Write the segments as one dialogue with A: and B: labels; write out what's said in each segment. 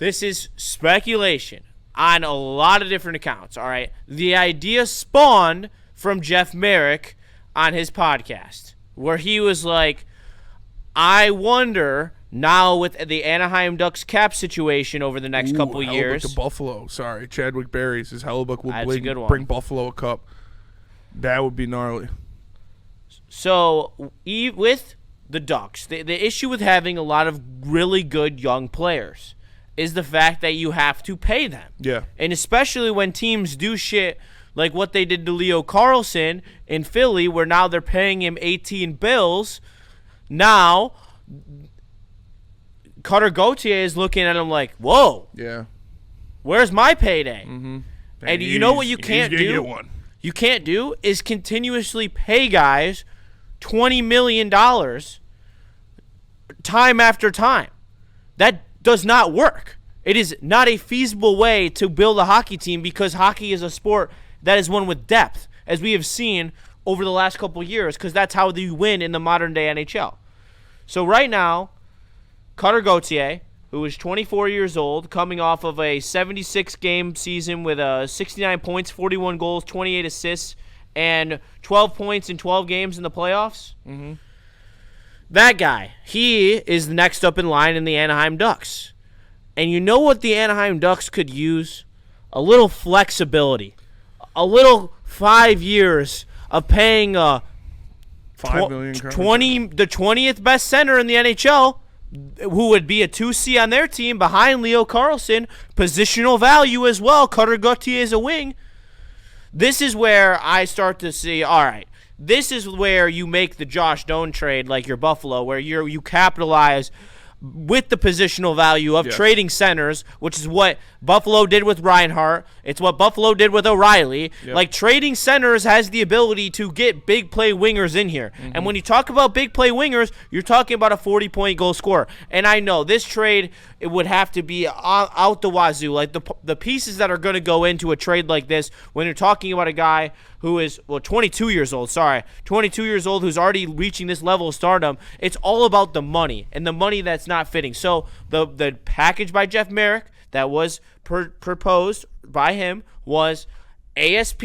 A: This is speculation on a lot of different accounts, all right? The idea spawned from Jeff Merrick on his podcast, where he was like, I wonder now with the Anaheim Ducks cap situation over the next couple years.
B: Hellebuyck to Buffalo. Sorry, Chadwick Berry says Hellebuyck will bring Buffalo a cup. That would be gnarly.
A: So with the Ducks, the issue with having a lot of really good young players is the fact that you have to pay them.
B: Yeah.
A: And especially when teams do shit like what they did to Leo Carlsson in Philly, where now they're paying him 18 bills. Now, Cutter Gauthier is looking at him like, whoa.
B: Yeah.
A: Where's my payday?
B: Mm-hmm.
A: And you know what you can't do? You can't do is continuously pay guys $20 million time after time. That does not work. It is not a feasible way to build a hockey team because hockey is a sport that is one with depth, as we have seen over the last couple of years, because that's how you win in the modern-day NHL. So right now, Cutter Gauthier, who is 24 years old, coming off of a 76-game season with 69 points, 41 goals, 28 assists, and 12 points in 12 games in the playoffs.
B: Mm-hmm.
A: That guy, he is next up in line in the Anaheim Ducks. And you know what the Anaheim Ducks could use? A little flexibility. A little 5 years of paying
B: $5 million
A: the 20th best center in the NHL, who would be a 2C on their team behind Leo Carlsson. Positional value as well. Cutter Gauthier is a wing. This is where I start to see, all right, this is where you make the Josh Doan trade like your Buffalo, where you capitalize with the positional value of trading centers, which is what Buffalo did with Reinhart. It's what Buffalo did with O'Reilly.
B: Yep.
A: Like, trading centers has the ability to get big play wingers in here. Mm-hmm. And when you talk about big play wingers, you're talking about a 40-point goal scorer. And I know this trade, it would have to be out the wazoo. Like, the pieces that are going to go into a trade like this, when you're talking about a guy who is, 22 years old, 22 years old, who's already reaching this level of stardom, it's all about the money, and the money that's not fitting. So the package by Jeff Merrick that was proposed by him was ASP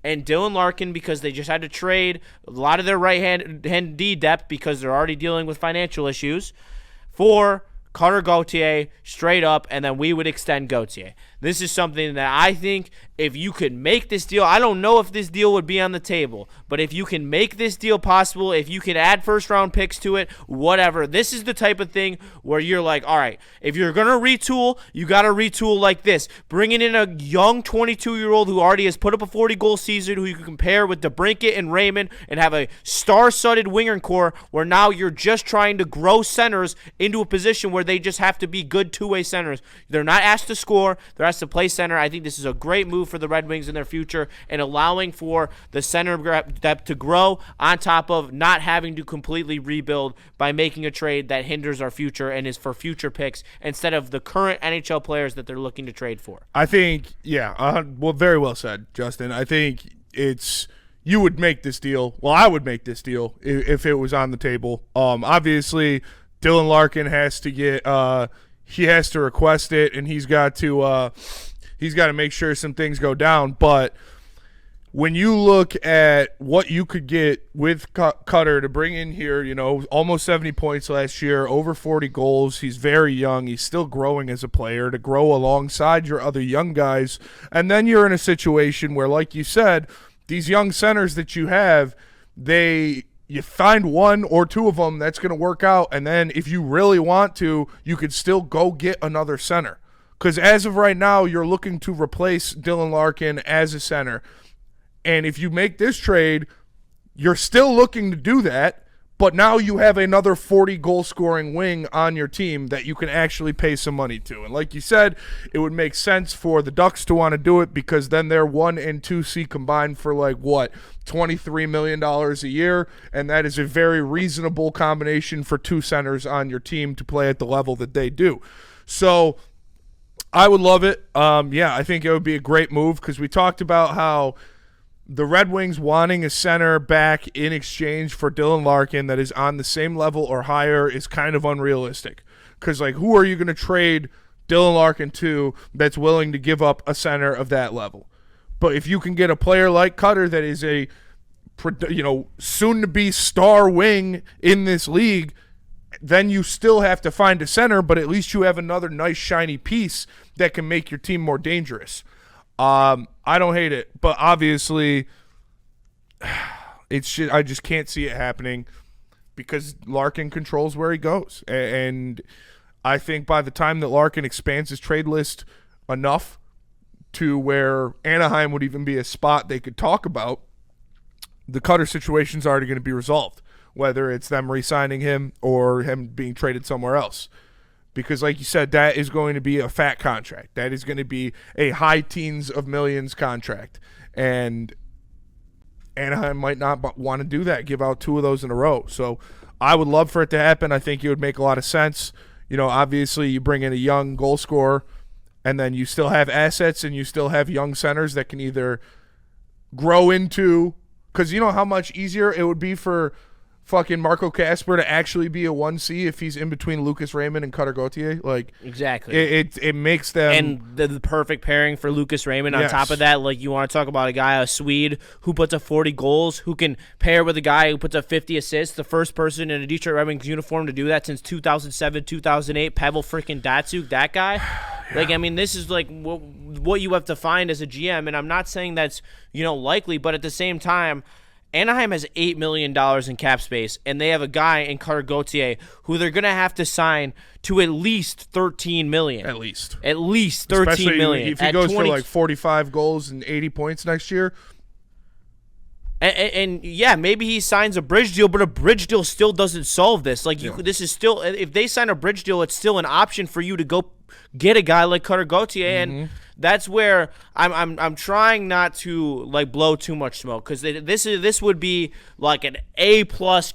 A: and Dylan Larkin, because they just had to trade a lot of their right-hand D depth because they're already dealing with financial issues, for Cutter Gauthier straight up, and then we would extend Gauthier. This is something that I think if you could make this deal, I don't know if this deal would be on the table, but if you can make this deal possible, if you can add first-round picks to it, whatever, this is the type of thing where you're like, all right, if you're going to retool, you got to retool like this. Bringing in a young 22-year-old who already has put up a 40-goal season, who you can compare with DeBrincat and Raymond, and have a star-studded winger core where now you're just trying to grow centers into a position where they just have to be good two-way centers. They're not asked to score. They're asked to play center. I think this is a great move for the Red Wings in their future, and allowing for the center depth to grow on top of not having to completely rebuild by making a trade that hinders our future and is for future picks instead of the current NHL players that they're looking to trade for.
B: I think, very well said, Justin. I think you would make this deal. Well, I would make this deal if it was on the table. Obviously, Dylan Larkin has to get he has to request it, and he's got to make sure some things go down. But when you look at what you could get with Cutter to bring in here, almost 70 points last year, over 40 goals. He's very young. He's still growing as a player, to grow alongside your other young guys. And then you're in a situation where, like you said, these young centers that you have, you find one or two of them that's going to work out, and then if you really want to, you could still go get another center. Because as of right now, you're looking to replace Dylan Larkin as a center. And if you make this trade, you're still looking to do that, but now you have another 40-goal scoring wing on your team that you can actually pay some money to. And like you said, it would make sense for the Ducks to want to do it, because then they're 1 and 2C combined for $23 million a year, and that is a very reasonable combination for two centers on your team to play at the level that they do. So I would love it. I think it would be a great move, because we talked about how the Red Wings wanting a center back in exchange for Dylan Larkin that is on the same level or higher is kind of unrealistic. Because, who are you going to trade Dylan Larkin, too, that's willing to give up a center of that level. But if you can get a player like Cutter that is a soon-to-be star wing in this league, then you still have to find a center, but at least you have another nice, shiny piece that can make your team more dangerous. I don't hate it, but obviously I just can't see it happening because Larkin controls where he goes. And I think by the time that Larkin expands his trade list enough to where Anaheim would even be a spot they could talk about, the Cutter situation's already going to be resolved, whether it's them re-signing him or him being traded somewhere else. Because like you said, that is going to be a fat contract. That is going to be a high teens of millions contract. And Anaheim might not want to do that, give out 2 of those in a row. So I would love for it to happen. I think it would make a lot of sense. Obviously you bring in a young goal scorer, and then you still have assets and you still have young centers that can either grow into – because you know how much easier it would be for – fucking Marco Kasper to actually be a 1C if he's in between Lucas Raymond and Cutter Gauthier. Like,
A: exactly.
B: It makes them.
A: And the perfect pairing for Lucas Raymond. On top of that, like, you want to talk about a Swede who puts up 40 goals, who can pair with a guy who puts up 50 assists, the first person in a Detroit Red Wings uniform to do that since 2007, 2008. Pavel freaking Datsyuk, that guy. Yeah. Like, I mean, this is like what you have to find as a GM, and I'm not saying that's, likely, but at the same time, Anaheim has $8 million in cap space, and they have a guy in Cutter Gauthier who they're going to have to sign to at least $13 million.
B: At least
A: $13 million.
B: If he goes for like 45 goals and 80 points next year.
A: And yeah, maybe he signs a bridge deal, but a bridge deal still doesn't solve this. Like, this is still, if they sign a bridge deal, it's still an option for you to go get a guy like Cutter Gauthier, and that's where I'm trying not to like blow too much smoke, because this would be like an A+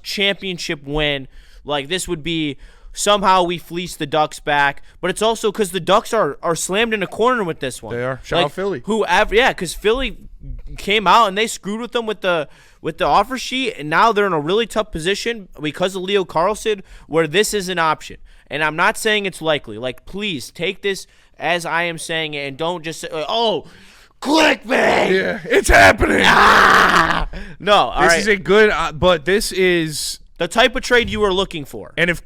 A: championship win. Like, this would be somehow we fleece the Ducks back, but it's also because the Ducks are slammed in a corner with this one.
B: They are. Shout out Philly.
A: Because Philly came out and they screwed with them with the offer sheet, and now they're in a really tough position because of Leo Carlson, where this is an option. And I'm not saying it's likely. Like, please take this as I am saying it, and don't just say, "Oh, clickbait."
B: Yeah, it's happening.
A: No, all right.
B: This is a good, but this is
A: the type of trade you were looking for.
B: And if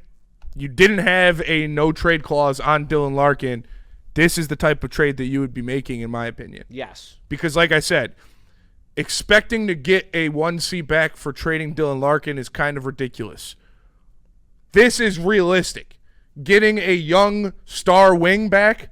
B: you didn't have a no trade clause on Dylan Larkin, this is the type of trade that you would be making, in my opinion.
A: Yes.
B: Because, like I said, expecting to get a 1C back for trading Dylan Larkin is kind of ridiculous. This is realistic. Getting a young star wing back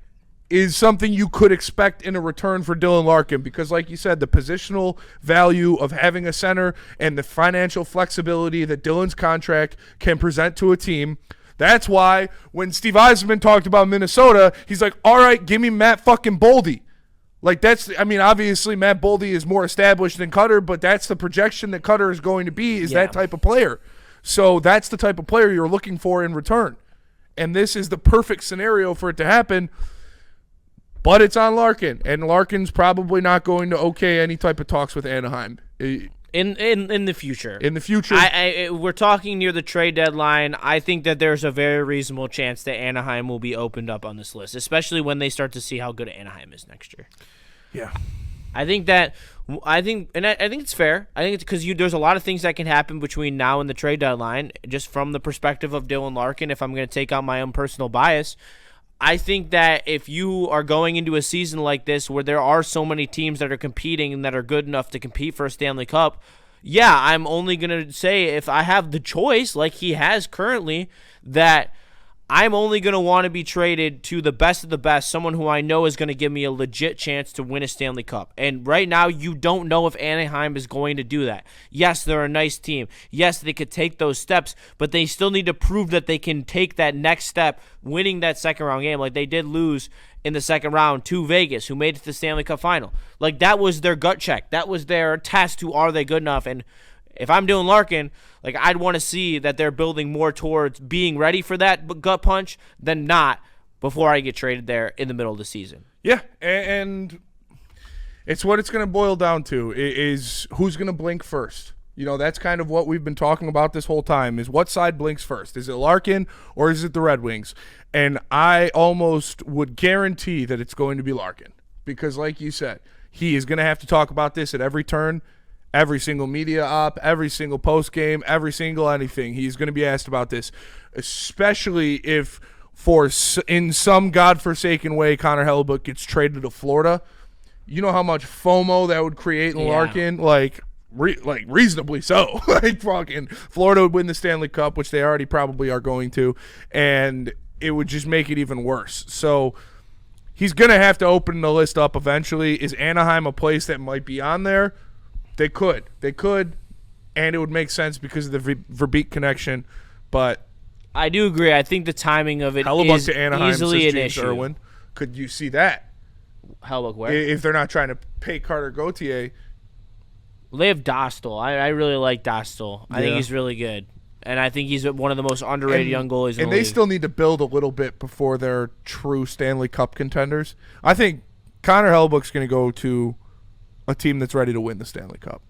B: is something you could expect in a return for Dylan Larkin, because, like you said, the positional value of having a center and the financial flexibility that Dylan's contract can present to a team. That's why when Steve Yzerman talked about Minnesota, he's like, all right, give me Matt fucking Boldy. Like, obviously Matt Boldy is more established than Cutter, but that's the projection that Cutter is going to be, is that type of player. So that's the type of player you're looking for in return. And this is the perfect scenario for it to happen, but it's on Larkin, and Larkin's probably not going to okay any type of talks with Anaheim.
A: In the future.
B: In the future.
A: We're talking near the trade deadline. I think that there's a very reasonable chance that Anaheim will be opened up on this list, especially when they start to see how good Anaheim is next year.
B: Yeah.
A: I think it's fair. I think it's because there's a lot of things that can happen between now and the trade deadline, just from the perspective of Dylan Larkin, if I'm going to take out my own personal bias. I think that if you are going into a season like this where there are so many teams that are competing and that are good enough to compete for a Stanley Cup, yeah, I'm only going to say, if I have the choice, like he has currently, that I'm only going to want to be traded to the best of the best, someone who I know is going to give me a legit chance to win a Stanley Cup. And right now, you don't know if Anaheim is going to do that. Yes, they're a nice team. Yes, they could take those steps, but they still need to prove that they can take that next step, winning that second-round game. Like, they did lose in the second round to Vegas, who made it to the Stanley Cup final. Like, that was their gut check. That was their test to, are they good enough? And if I'm Dylan Larkin, like, I'd want to see that they're building more towards being ready for that gut punch than not before I get traded there in the middle of the season.
B: Yeah, and it's what it's going to boil down to is who's going to blink first. That's kind of what we've been talking about this whole time, is what side blinks first. Is it Larkin or is it the Red Wings? And I almost would guarantee that it's going to be Larkin because, like you said, he is going to have to talk about this at every turn, every single media op, every single post game, every single anything. He's going to be asked about this, especially if in some godforsaken way Connor Hellebuyck gets traded to Florida. You know how much FOMO that would create in Larkin? Reasonably so. Fucking Florida would win the Stanley Cup, which they already probably are going to, and it would just make it even worse. So he's going to have to open the list up eventually. Is Anaheim a place that might be on there? They could, and it would make sense because of the Verbeek connection. But
A: I do agree. I think the timing of it
B: Hellebuyck
A: is
B: to Anaheim
A: easily an
B: James
A: issue.
B: Irwin. Could you see that?
A: Hellebuyck where?
B: If they're not trying to pay Carter Gauthier.
A: They have Dostal. I really like Dostal. I think he's really good. And I think he's one of the most underrated young goalies in the league.
B: And they still need to build a little bit before they're true Stanley Cup contenders. I think Connor Hellebuyck's going to go to a team that's ready to win the Stanley Cup.